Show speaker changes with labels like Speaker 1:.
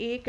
Speaker 1: 1